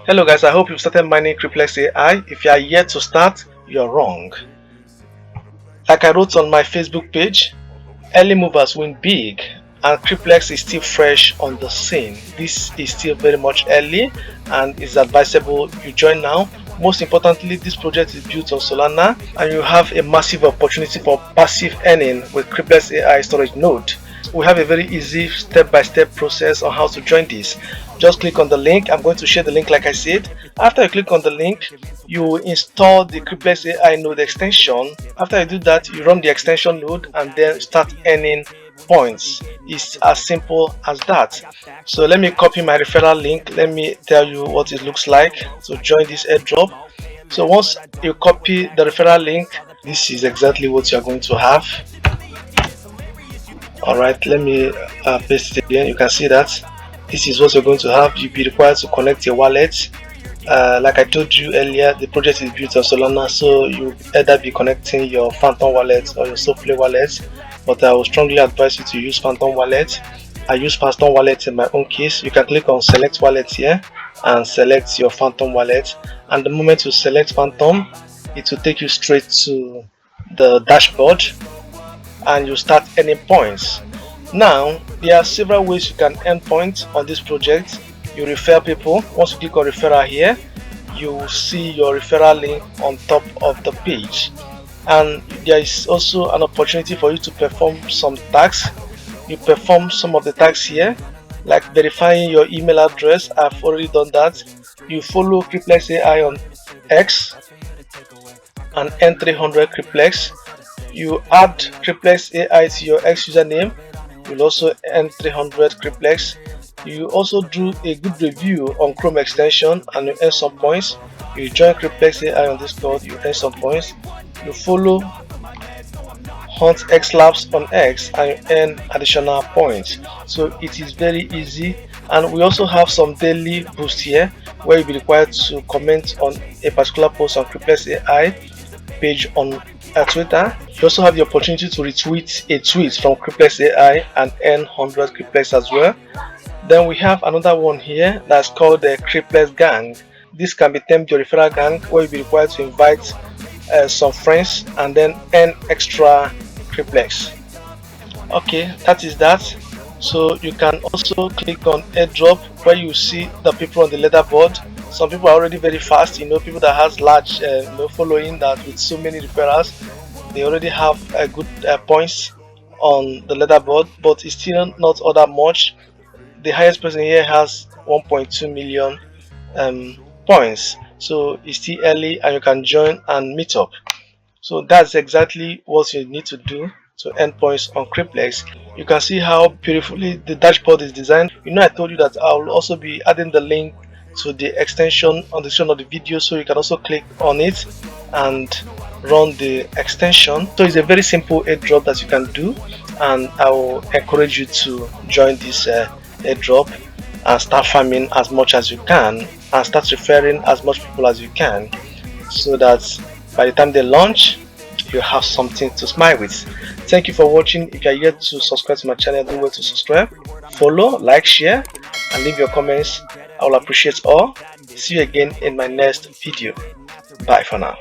Hello guys, I hope you've started mining Cryplex AI. If you are yet to start, you're wrong. Like I wrote on my Facebook page, early movers win big, and Cryplex is still fresh on the scene. This is still very much early and it's advisable you join now. Most importantly, this project is built on Solana and you have a massive opportunity for passive earning with Cryplex AI storage node. We have a very easy step-by-step process on how to join this. Just click on the link. I'm going to share the link like I said. After you click on the link, you install the Cryplex AI node extension. After you do that, you run the extension node and then start earning points. It's as simple as that. So let me copy my referral link. Let me tell you what it looks like to join this airdrop. So once you copy the referral link, this is exactly what you're going to have. Alright, let me paste it again. You can see that this is what you're going to have. You'll be required to connect your wallet. Like I told you earlier, the project is built on Solana, so you either be connecting your Phantom wallet or your SoFly wallet, but I would strongly advise you to use Phantom wallet. I use Phantom wallet in my own case. You can click on select wallet here and select your Phantom wallet, and the moment you select Phantom, it will take you straight to the dashboard and you start earning points. Now there are several ways you can earn points on this project. You refer people. Once you click on referral here, you will see your referral link on top of the page, and there is also an opportunity for you to perform some tasks. You perform some of the tasks here, like verifying your email address. I've already done that. You follow Cryplex AI on X and earn 300 Cryplex. You add Cryplex AI to your X username, you'll also earn 300 Cryplex. You also do a good review on Chrome extension and you earn some points. You join Cryplex AI on Discord, you earn some points. You follow Hunt X Labs on X and you earn additional points. So it is very easy, and we also have some daily boost here where you'll be required to comment on a particular post on Cryplex AI page on Twitter. You also have the opportunity to retweet a tweet from Cryplex AI and earn 100 Cryplex as well. Then we have another one here that's called the Cryplex Gang. This can be termed your referral gang, where you'll be required to invite some friends and then earn extra Cryplex. Okay, that is that. So you can also click on airdrop, where you see the people on the leaderboard. Some people are already very fast, people that has large following, that with so many referrals they already have good points on the leaderboard, but it's still not all that much. The highest person here has 1.2 million points, so it's still early and you can join and meet up. So that's exactly what you need to do to earn points on Cryplex. You can see how beautifully the dashboard is designed. I told you that I will also be adding the link to the extension on the description of the video, so you can also click on it and run the extension. So it's a very simple airdrop that you can do, and I will encourage you to join this airdrop and start farming as much as you can and start referring as much people as you can, so that by the time they launch you have something to smile with. Thank you for watching. If you are yet to subscribe to my channel, do well to subscribe, follow, like, share and leave your comments. I will appreciate all. See you again in my next video. Bye for now.